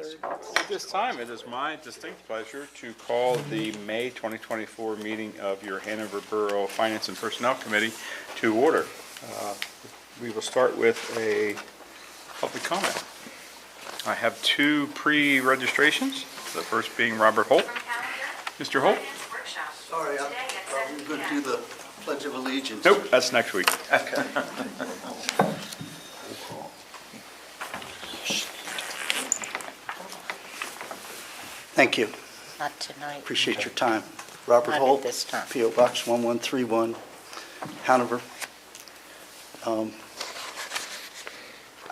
At this time, it is my distinct pleasure to call the May 2024 meeting of your Hanover Borough Finance and Personnel Committee to order. We will start with a public comment. I have two pre-registrations, the first being Robert Holt. Mr. Holt? Sorry, I'm going to do the Pledge of Allegiance. Nope, that's next week. Okay. Thank you. Not tonight. Appreciate your time. Robert Not Holt, at this time. P.O. Box 1131, Hanover. I'm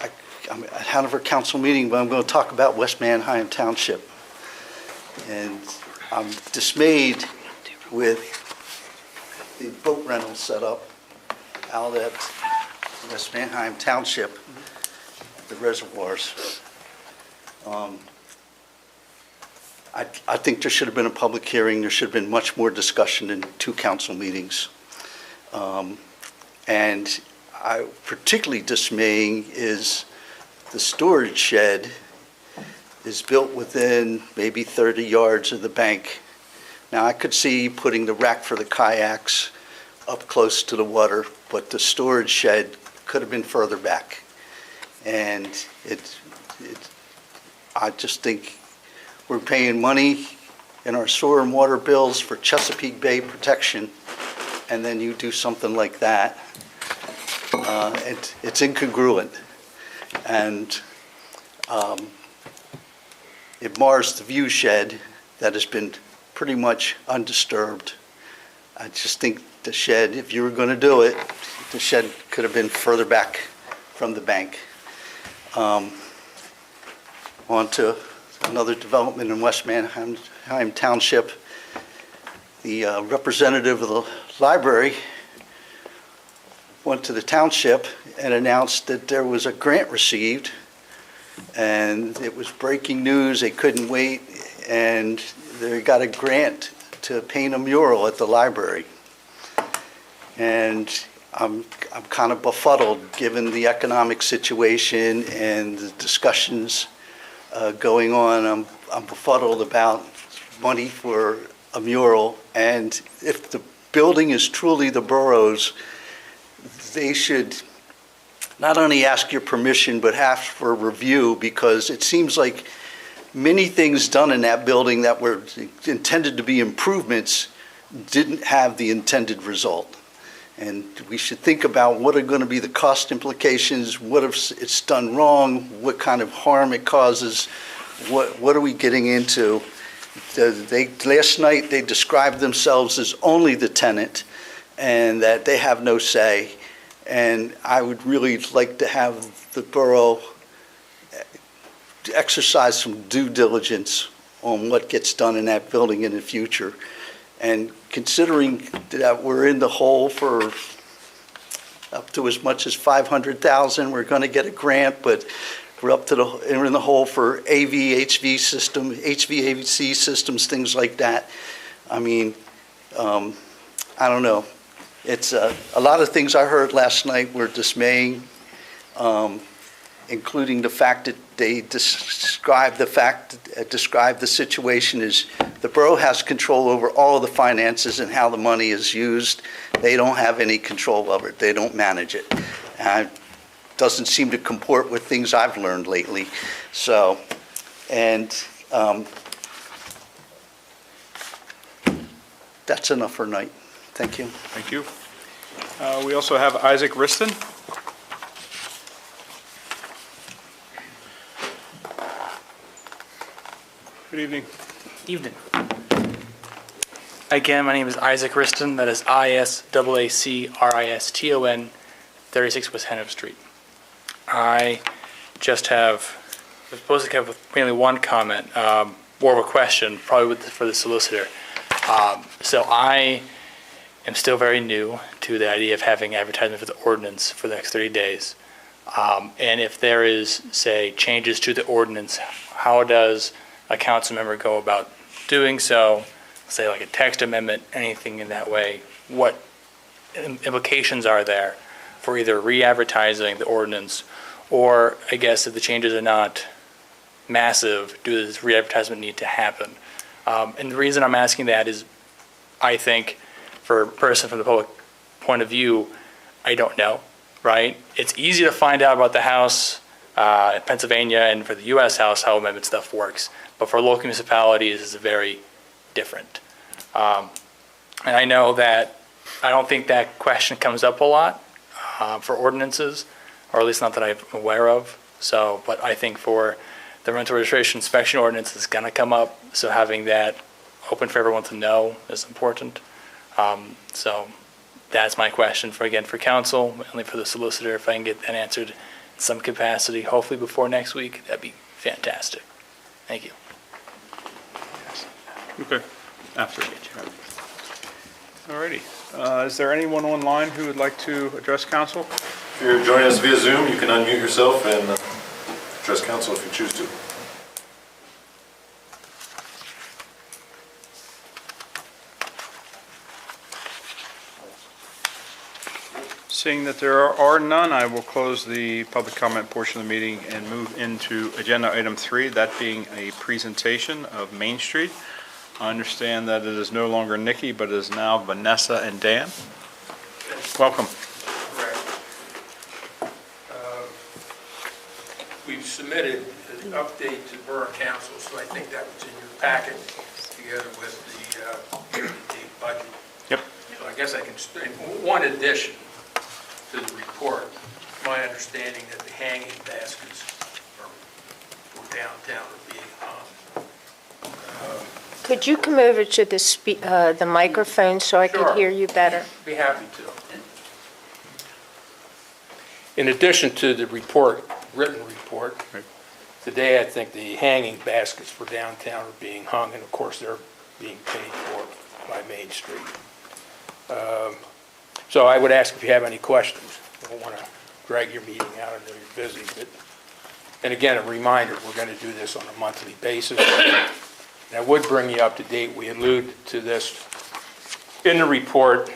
at Hanover Council meeting, but I'm going to talk about West Manheim Township. And I'm dismayed with the boat rental setup out at West Manheim Township, the reservoirs. I think there should have been a public hearing. There should have been much more discussion in two council meetings. And particularly dismaying is the storage shed is built within maybe 30 yards of the bank. Now, I could see putting the rack for the kayaks up close to the water, but the storage shed could have been further back. And I just think we're paying money in our sewer and water bills for Chesapeake Bay protection, and then you do something like that. It's incongruent, and it mars the view shed that has been pretty much undisturbed. I just think the shed, if you were going to do it, the shed could have been further back from the bank. On to another development in West Manheim Township. The representative of the library went to the township and announced that there was a grant received, and it was breaking news. They couldn't wait, and they got a grant to paint a mural at the library. And I'm kind of befuddled given the economic situation and the discussions going on. I'm befuddled about money for a mural, and if the building is truly the borough's, they should not only ask your permission but ask for review, because it seems like many things done in that building that were intended to be improvements didn't have the intended result. And we should think about what are going to be the cost implications, what if it's done wrong, what kind of harm it causes, what are we getting into. Last night they described themselves as only the tenant and that they have no say. And I would really like to have the borough exercise some due diligence on what gets done in that building in the future. And considering that we're in the hole for up to as much as $500,000, we're going to get a grant, but we're in the hole for HVAC systems, things like that. I mean, I don't know. It's a lot of things I heard last night were dismaying, including the fact that they described the situation as the borough has control over all of the finances and how the money is used. They don't have any control over it. They don't manage it. And it doesn't seem to comport with things I've learned lately. So, and that's enough for tonight. Thank you. Thank you. We also have Isaac Riston. Good evening. Evening. Again, my name is Isaac Riston. That is ISAACRISTON, 36 West Hanover Street. I just have, I'm supposed to have mainly one comment, more of a question, probably for the solicitor. So I am still very new to the idea of having advertisement for the ordinance for the next 30 days. And if there is, say, changes to the ordinance, how does a council member go about doing so? Say like a text amendment, anything in that way? What implications are there for either re-advertising the ordinance, or I guess if the changes are not massive does this re-advertisement need to happen? And the reason I'm asking that is, I think, for a person from the public point of view, I don't know, right? It's easy to find out about the House in Pennsylvania and for the U.S. House how amendment stuff works, but for local municipalities, it's very different. And I know that I don't think that question comes up a lot for ordinances, or at least not that I'm aware of. So, but I think for the rental registration inspection ordinance, it's going to come up. So having that open for everyone to know is important. So that's my question for council, mainly for the solicitor. If I can get that answered in some capacity, hopefully before next week, that'd be fantastic. Thank you. Okay, after. All righty. Is there anyone online who would like to address council? If you're joining us via Zoom, you can unmute yourself and address council if you choose to. Seeing that there are none, I will close the public comment portion of the meeting and move into agenda item 3, that being a presentation of Main Street. I understand that it is no longer Nikki, but it is now Vanessa and Dan. Welcome. Correct. We've submitted an update to Borough Council, so I think that was in your packet together with the year-to-date budget. Yep. So I guess I can, one addition to the report, my understanding that the hanging baskets for downtown are being hung. Could you come over to the microphone so I Sure. could hear you better? Be happy to. In addition to the report, written report, Right. today I think the hanging baskets for downtown are being hung, and of course they're being paid for by Main Street. So I would ask if you have any questions. I don't want to drag your meeting out, I know you're busy, but, and again, a reminder, we're going to do this on a monthly basis. And I would bring you up to date, we allude to this in the report.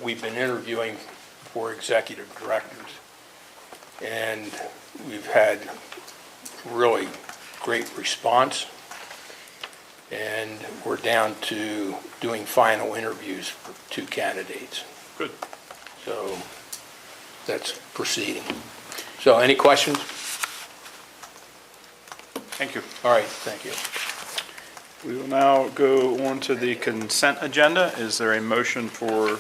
We've been interviewing for executive directors, and we've had really great response, and we're down to doing final interviews for 2 candidates. Good. So that's proceeding. So any questions? Thank you. All right, thank you. We will now go on to the consent agenda. Is there a motion for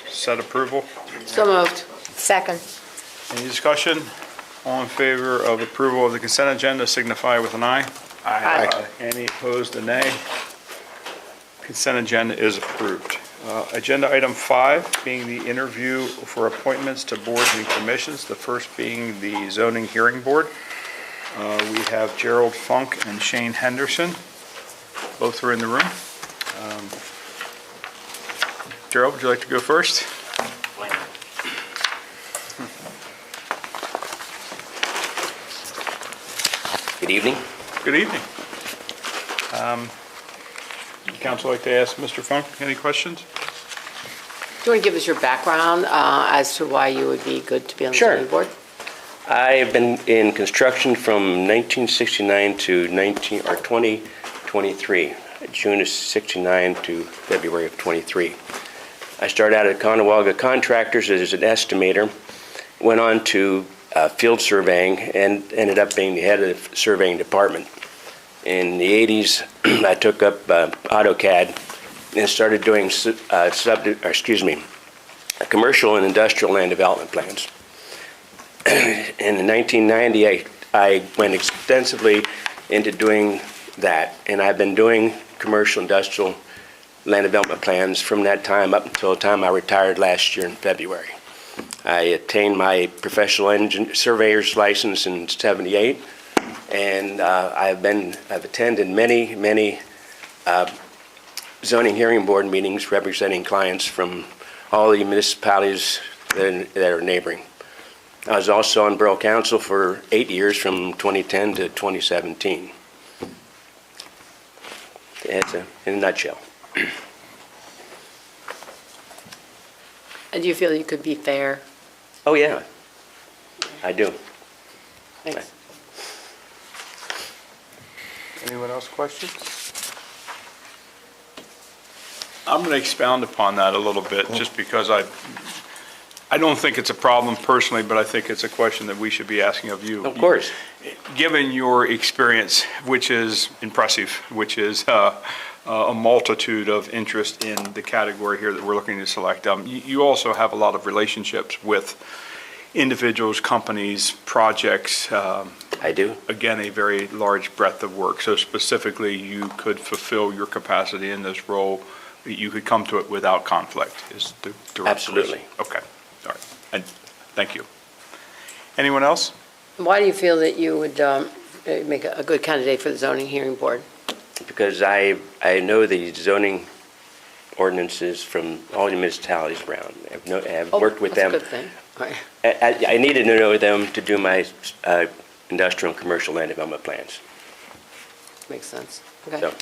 set approval? So moved. Second. Any discussion? All in favor of approval of the consent agenda signify with an aye. Aye. Any opposed, a nay. Consent agenda is approved. Agenda item 5 being the interview for appointments to boards and commissions, the first being the zoning hearing board. We have Gerald Funk and Shane Henderson. Both are in the room. Gerald, would you like to go first? Good evening. Good evening. Would council like to ask Mr. Funk any questions? Do you want to give us your background as to why you would be good to be on the Sure. zoning board? I have been in construction from 1969 to 2023, June of 69 to February of 23. I started out at Conewaga Contractors as an estimator, went on to field surveying, and ended up being the head of the surveying department. In the 80s, I took up AutoCAD and started doing commercial and industrial land development plans. In 1990, I went extensively into doing that, and I've been doing commercial industrial land development plans from that time up until the time I retired last year in February. I attained my professional surveyor's license in '78, and I've attended many zoning hearing board meetings representing clients from all the municipalities that are neighboring. I was also on Borough Council for 8 years, from 2010 to 2017. It's in a nutshell. And do you feel you could be fair? Oh, yeah, I do. Thanks. Anyone else questions? I'm going to expound upon that a little bit, just because I don't think it's a problem personally, but I think it's a question that we should be asking of you. Of course. Given your experience, which is impressive, which is a multitude of interest in the category here that we're looking to select, you also have a lot of relationships with individuals, companies, projects. I do. Again, a very large breadth of work. So specifically, you could fulfill your capacity in this role. You could come to it without conflict, is the direct Absolutely. question. Okay, all right. And thank you. Anyone else? Why do you feel that you would make a good candidate for the zoning hearing board? Because I know the zoning ordinances from all the municipalities around. I've worked with them. That's a good thing. All right. I needed to know them to do my industrial and commercial land development plans. Makes sense. Okay. So,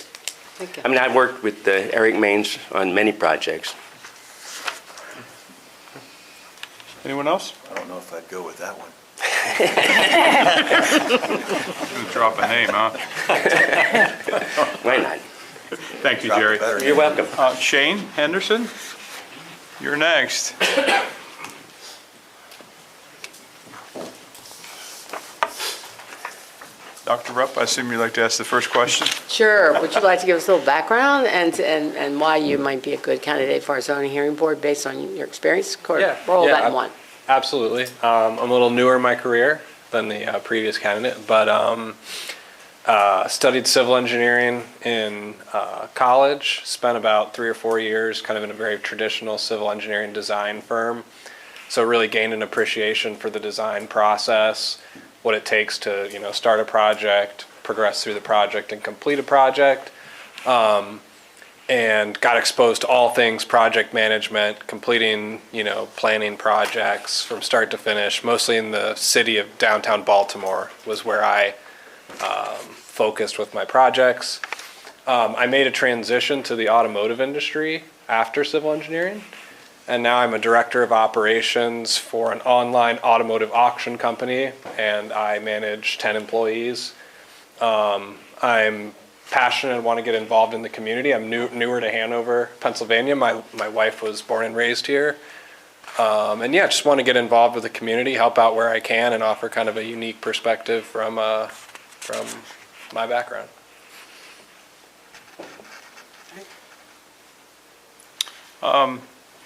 Thank you. I mean, I've worked with Eric Maines on many projects. Anyone else? I don't know if I'd go with that one. Gonna drop a name, huh? Why not? Thank you, Drop it Jerry. better. You're welcome. Shane Henderson, you're next. Dr. Rupp, I assume you'd like to ask the first question? Sure. Would you like to give us a little background and why you might be a good candidate for our zoning hearing board based on your experience? Yeah, Roll yeah, that in one. Absolutely. I'm a little newer in my career than the previous candidate, but studied civil engineering in college, spent about 3 or 4 years kind of in a very traditional civil engineering design firm. So really gained an appreciation for the design process, what it takes to, start a project, progress through the project, and complete a project. And got exposed to all things project management, completing, planning projects from start to finish, mostly in the city of downtown Baltimore was where I focused with my projects. I made a transition to the automotive industry after civil engineering, and now I'm a director of operations for an online automotive auction company, and I manage 10 employees. I'm passionate and want to get involved in the community. I'm newer to Hanover, Pennsylvania. My wife was born and raised here. And yeah, just want to get involved with the community, help out where I can, and offer kind of a unique perspective from my background.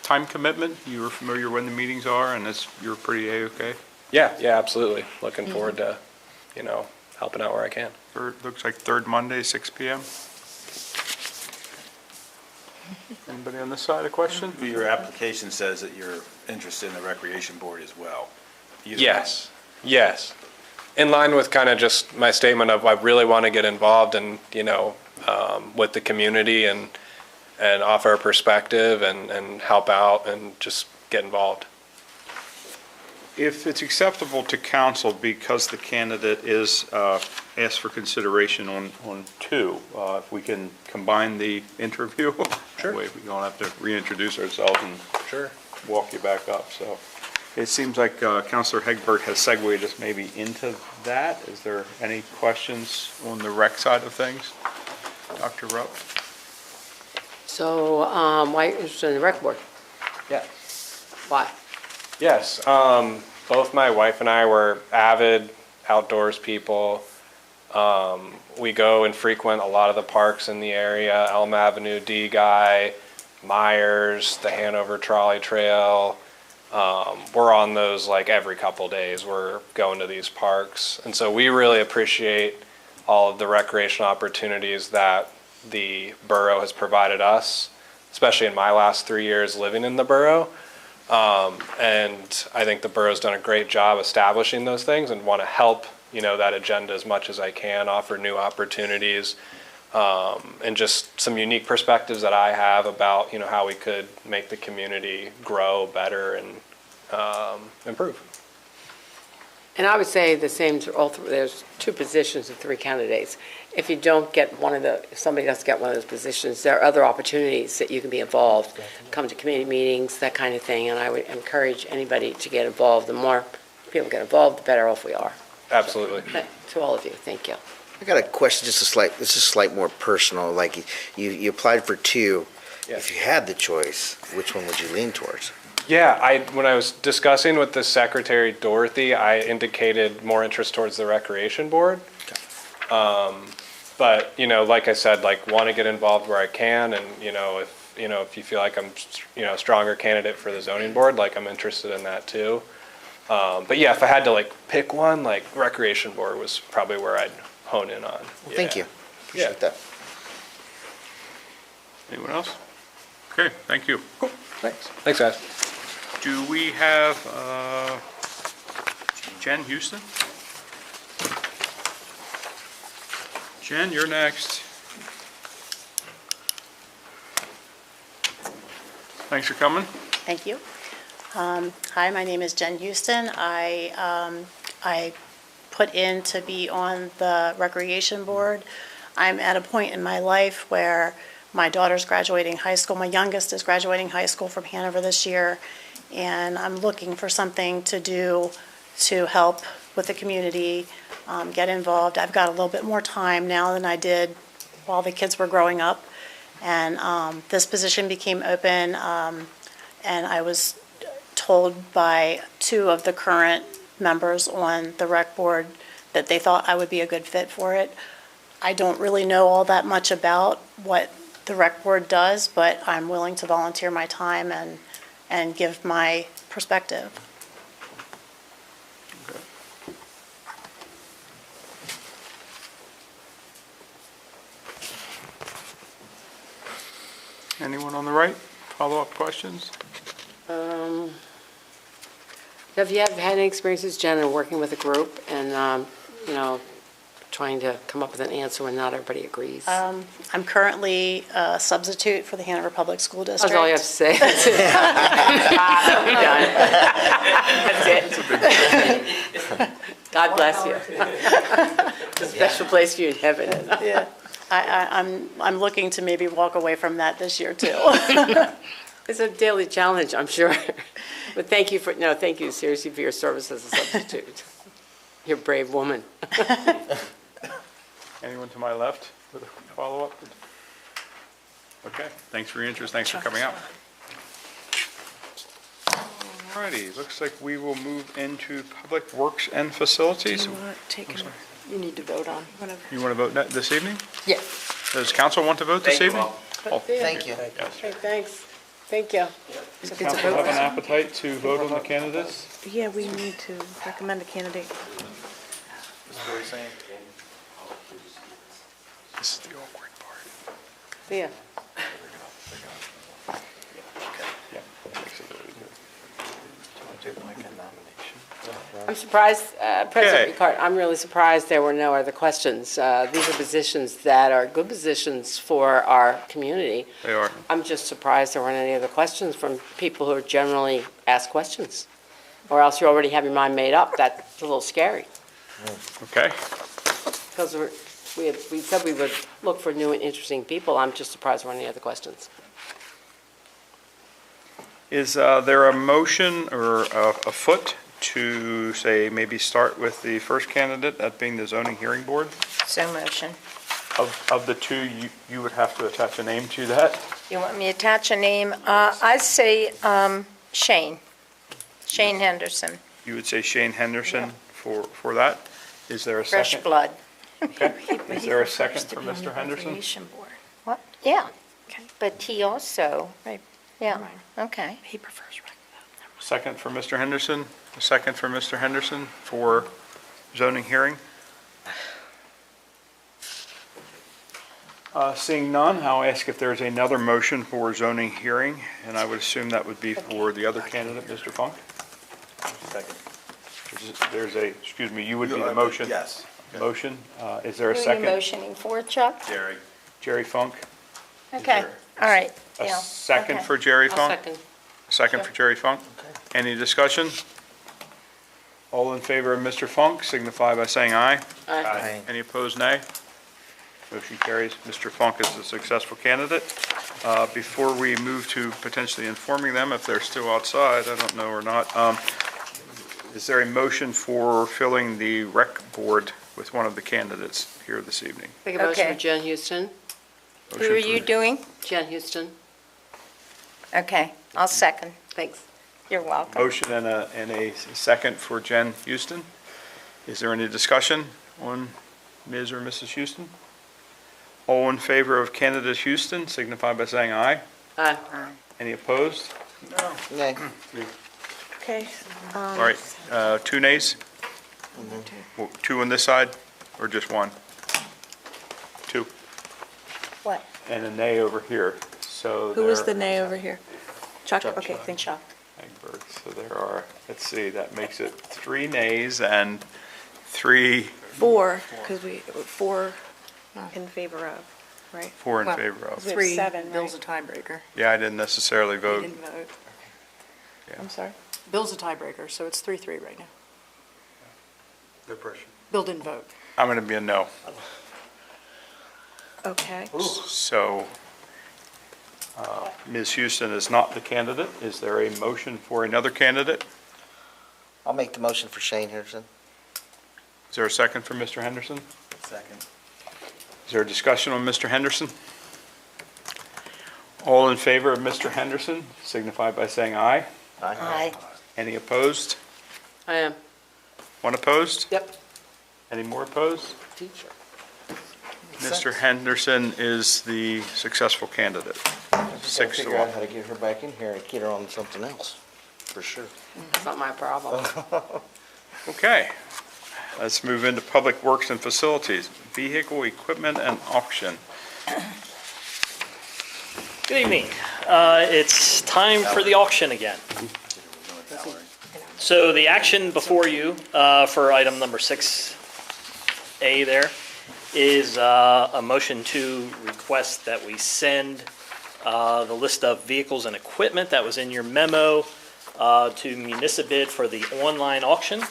Time commitment, you were familiar when the meetings are, and you're pretty A-okay? Yeah, absolutely. Looking forward to, helping out where I can. Looks like third Monday, 6 PM. Anybody on this side, a question? Your application says that you're interested in the recreation board as well. Yes. In line with kind of just my statement of I really want to get involved and, with the community and offer a perspective and help out and just get involved. If it's acceptable to council, because the candidate is asked for consideration on two, if we can combine the interview? Sure. That way we don't have to reintroduce ourselves and Sure. walk you back up. So it seems like Councilor Hegbert has segued us maybe into that. Is there any questions on the rec side of things? Dr. Rupp? So why are you interested in the rec board? Yeah. Why? Yes, both my wife and I were avid outdoors people. We go and frequent a lot of the parks in the area, Elm Avenue, D Guy, Myers, the Hanover Trolley Trail. We're on those like every couple days. We're going to these parks. And so we really appreciate all of the recreational opportunities that the borough has provided us, especially in my last 3 years living in the borough. And I think the borough's done a great job establishing those things and want to help, that agenda as much as I can, offer new opportunities, and just some unique perspectives that I have about, how we could make the community grow better and improve. And I would say the same to all three. There's 2 positions of 3 candidates. If you don't get if somebody doesn't get one of those positions, there are other opportunities that you can be involved, come to community meetings, that kind of thing. And I would encourage anybody to get involved. The more people get involved, the better off we are. Absolutely. So, to all of you, thank you. I got a question, this is slight more personal, like you applied for two. If you had the choice, which one would you lean towards? Yeah, when I was discussing with the secretary, Dorothy, I indicated more interest towards the recreation board. But, like I said, want to get involved where I can, and, if you feel like I'm, a stronger candidate for the zoning board, I'm interested in that too. But yeah, if I had to pick one, recreation board was probably where I'd hone in on. Well, thank you. Appreciate that. Anyone else? Okay, thank you. Cool, thanks. Thanks, guys. Do we have Jen Houston? Jen, you're next. Thanks for coming. Thank you. Hi, my name is Jen Houston. I put in to be on the Recreation Board. I'm at a point in my life where my daughter's graduating high school. My youngest is graduating high school from Hanover this year, and I'm looking for something to do to help with the community, get involved. I've got a little bit more time now than I did while the kids were growing up, and this position became open, and I was told by two of the current members on the rec board that they thought I would be a good fit for it. I don't really know all that much about what the rec board does, but I'm willing to volunteer my time and give my perspective. Anyone on the right? Follow-up questions? Have you ever had any experiences, Jen, in working with a group and, trying to come up with an answer when not everybody agrees? I'm currently a substitute for the Hanover Public School District. That's all you have to say. That's it. That's it. God bless you. It's a special place for you in heaven. Yeah, I'm looking to maybe walk away from that this year too. It's a daily challenge, I'm sure. But thank you seriously for your service as a substitute. You're a brave woman. Anyone to my left with a follow-up? Okay, thanks for your interest, thanks for coming out. Alrighty, looks like we will move into Public Works and Facilities. You need to vote on. You want to vote this evening? Yes. Does council want to vote this evening? Thank you. Okay, thanks. Thank you. Does council have an appetite to vote on the candidates? Yeah, we need to recommend a candidate. This is the awkward part. Yeah. Yeah, that makes it really good. I'm surprised, Okay. President Ricard, I'm really surprised there were no other questions. These are positions that are good positions for our community. They are. I'm just surprised there weren't any other questions from people who generally ask questions. Or else you already have your mind made up. That's a little scary. Okay. Because we said we would look for new and interesting people. I'm just surprised there weren't any other questions. Is there a motion or afoot to say maybe start with the first candidate, that being the zoning hearing board? So motion. Of the two, you would have to attach a name to that? You want me to attach a name? I'd say Shane Henderson, You would say Shane Henderson for that? Is there a second? fresh blood. Okay. Is there a second for Mr. Henderson? Recreation Board. What? Yeah, Okay. but he also, Right. yeah, okay. He prefers rec. Second for Mr. Henderson? A second for Mr. Henderson for zoning hearing? Seeing none, I'll ask if there's another motion for zoning hearing, and I would assume that would be for the other candidate, Mr. Funk? Second. There's a, excuse me, you would be the motion? Yes. Motion. Is there a Who are you second? motioning for, Chuck? Jerry. Jerry Funk? Okay, all right, A yeah. second okay. for Jerry I'll Funk? second. Second for Jerry Funk? Any discussion? All in favor of Mr. Funk signify by saying aye. Aye. Any opposed, nay? Motion carries. Mr. Funk is a successful candidate. Before we move to potentially informing them if they're still outside, I don't know or not, is there a motion for filling the rec board with one of the candidates here this evening. Make a motion Okay. for Jen Houston. Who Motion are for- you doing? Jen Houston, Okay, I'll second. thanks. You're welcome. Motion and a second for Jen Houston. Is there any discussion on Ms. or Mrs. Houston? All in favor of candidate Houston signify by saying aye. Aye. Any opposed? Nay. Okay. All right, 2 nays? Well, 2 on this side, or just 1? 2, What? and a nay over here, so Who was the there- nay over here? Chuck? Chuck. Okay, thank you. Egbert. So there are, let's see, that makes it 3 nays and 3, 4, because we, 4, In favor of, right? 4 in Well, favor of. We have 3, 7, Bill's a right? tiebreaker. Yeah, I didn't necessarily You vote. didn't vote. Yeah. I'm sorry? Bill's a tiebreaker, so it's 3-3 right now. No pressure. Bill didn't vote. I'm going to be a no. Okay. So Ms. Houston is not the candidate. Is there a motion for another candidate? I'll make the motion for Shane Henderson. Is there a second for Mr. Henderson? Second. Is there a discussion on Mr. Henderson? All in favor of Mr. Henderson signify by saying aye. Aye. Any opposed? I am. 1 opposed? Yep. Any more opposed? Teacher. Mr. Henderson is the successful candidate. 6 to Figure out 1. how to get her back in here and get her on something else, for sure. It's not my problem. Okay, let's move into Public Works and Facilities, Vehicle Equipment and Auction. Good evening. It's time for the auction again. So the action before you for item number 6A there is a motion to request that we send the list of vehicles and equipment that was in your memo to Municipid for the online auction.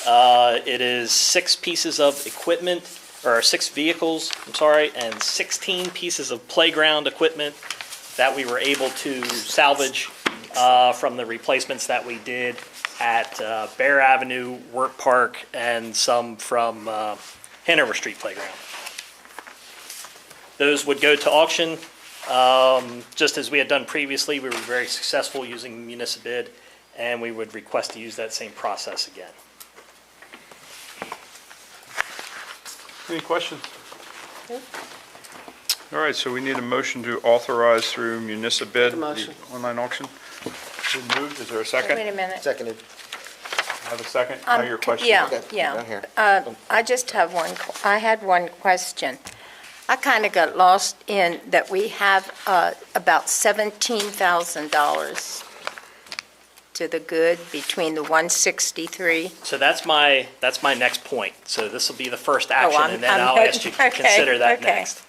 It is 6 pieces of equipment, or 6 vehicles, I'm sorry, and 16 pieces of playground equipment that we were able to salvage from the replacements that we did at Bear Avenue, Work Park, and some from Hanover Street Playground. Those would go to auction. Just as we had done previously, we were very successful using Municipid, and we would request to use that same process again. Any questions? All right, so we need a motion to authorize through Municipid the motion. online auction. Been moved, is there a Wait second? a minute. Seconded. Have a second? Now your question. Yeah, Okay, yeah. down here. I just have I had one question. I kind of got lost in that we have about $17,000 to the good between the 163. So that's my next point. So this will be the first action, I'm- and then I'm I'll good. ask you to Okay, consider that okay. next.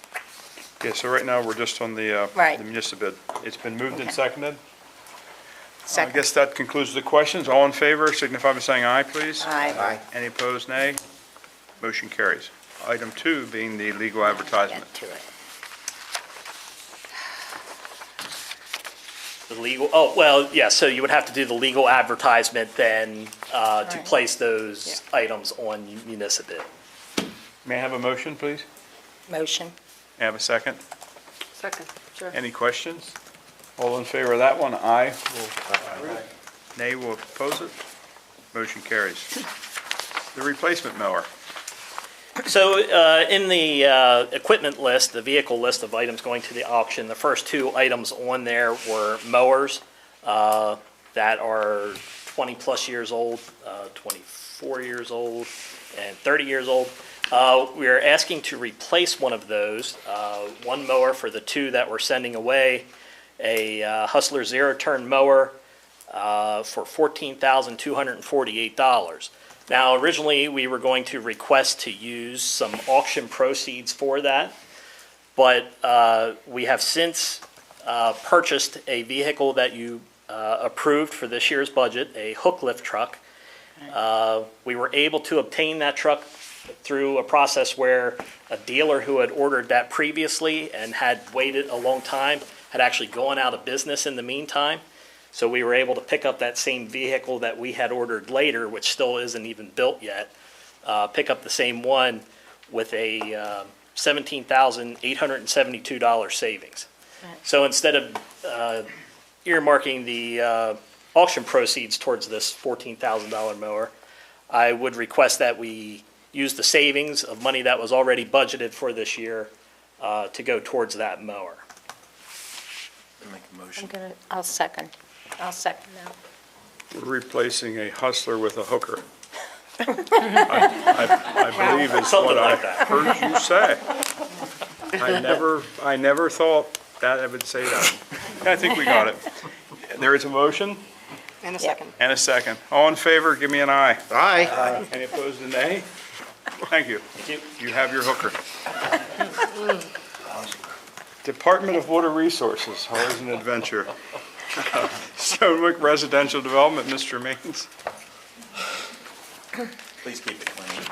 Okay, so right now, we're just on the Right. the Municipid. It's been moved and Okay. seconded. I Second. guess that concludes the questions. All in favor signify by saying aye, please. Aye. Aye. Any opposed, nay? Motion carries. Item 2 being the legal advertisement. Get to it. The legal, oh, well, yeah, so you would have to do the legal advertisement then to Right. place those items on Municipid. May I have a motion, please? Motion. May I have a second? Second, sure. Any questions? All in favor of that one, aye. Nay will oppose it. Motion carries. The replacement mower. So in the equipment list, the vehicle list of items going to the auction, the first 2 items on there were mowers that are 20-plus years old, 24 years old, and 30 years old. We are asking to replace one of those, one mower for the 2 that we're sending away, a Hustler zero-turn mower for $14,248. Now, originally, we were going to request to use some auction proceeds for that, but we have since purchased a vehicle that you approved for this year's budget, a hook lift truck. We were able to obtain that truck through a process where a dealer who had ordered that previously and had waited a long time had actually gone out of business in the meantime. So we were able to pick up that same vehicle that we had ordered later, which still isn't even built yet, pick up the same one with a $17,872 savings. So instead of earmarking the auction proceeds towards this $14,000 mower, I would request that we use the savings of money that was already budgeted for this year to go towards that mower. Make a motion. I'll second that. We're replacing a hustler with a hooker. I believe is Something what I like that. heard you say. I never thought that I would say that. I think we got it. There is a motion And a second. and a second. All in favor, give me an aye. Aye. Any opposed, a nay? Thank you. You have your hooker. Department of Water Resources, always an adventure. Stonewick Residential Development, Mr. Maines. Please keep it clean.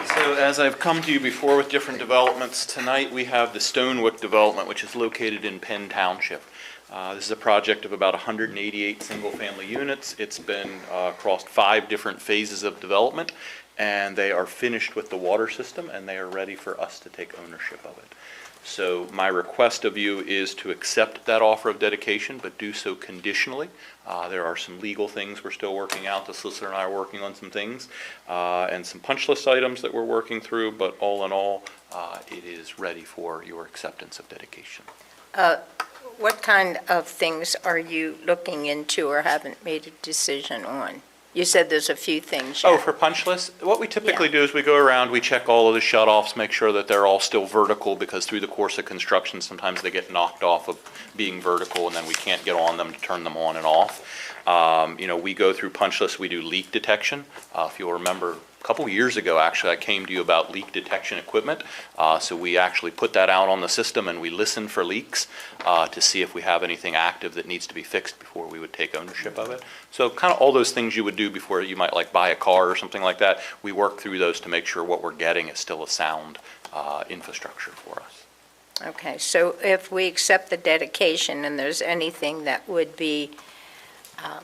So as I've come to you before with different developments, tonight we have the Stonewick development, which is located in Penn Township. This is a project of about 188 single-family units. It's been across 5 different phases of development, and they are finished with the water system, and they are ready for us to take ownership of it. So my request of you is to accept that offer of dedication, but do so conditionally. There are some legal things we're still working out. The solicitor and I are working on some things, and some punch list items that we're working through, but all in all, it is ready for your acceptance of dedication. What kind of things are you looking into or haven't made a decision on? You said there's a few things yet. Oh, for punch lists? What we typically do is we go around, we check all of the shutoffs, make sure that they're all still vertical, because through the course of construction, sometimes they get knocked off of being vertical, and then we can't get on them to turn them on and off. We go through punch lists, we do leak detection. If you'll remember, a couple years ago, actually, I came to you about leak detection equipment. So we actually put that out on the system, and we listen for leaks to see if we have anything active that needs to be fixed before we would take ownership of it. So kind of all those things you would do before you might like buy a car or something like that, we work through those to make sure what we're getting is still a sound infrastructure for us. Okay, so if we accept the dedication and there's anything that would be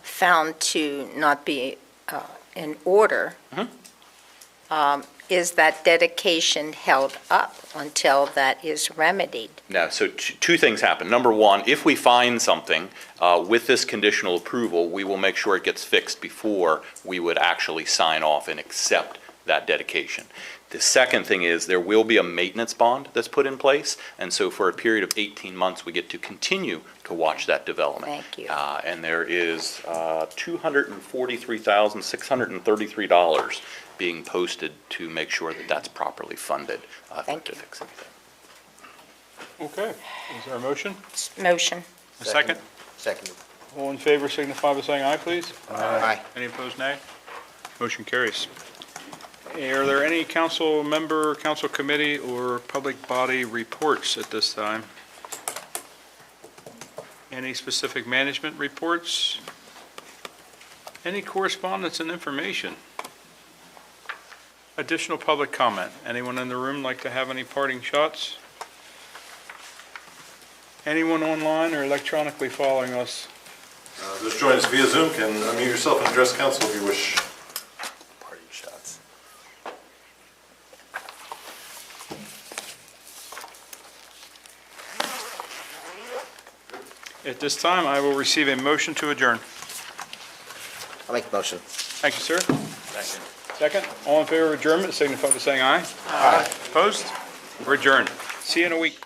found to not be in order, is that dedication held up until that is remedied? No, so two things happen. Number one, if we find something with this conditional approval, we will make sure it gets fixed before we would actually sign off and accept that dedication. The second thing is there will be a maintenance bond that's put in place, and so for a period of 18 months, we get to continue to watch that development. Thank you. And there is $243,633 being posted to make sure that that's properly funded. Thank you. To fix anything. Okay, is there a motion? Motion. A second? Second. All in favor signify by saying aye, please. Aye. Any opposed, nay? Motion carries. Are there any council member, council committee, or public body reports at this time? Any specific management reports? Any correspondence and information? Additional public comment? Anyone in the room like to have any parting shots? Anyone online or electronically following us? Those joining us via Zoom can unmute yourself and address council if you wish. Party shots. At this time, I will receive a motion to adjourn. I'll make the motion. Thank you, sir. Second. Second, all in favor of adjournment, signify by saying aye. Aye. Opposed? We're adjourned. See you in a week.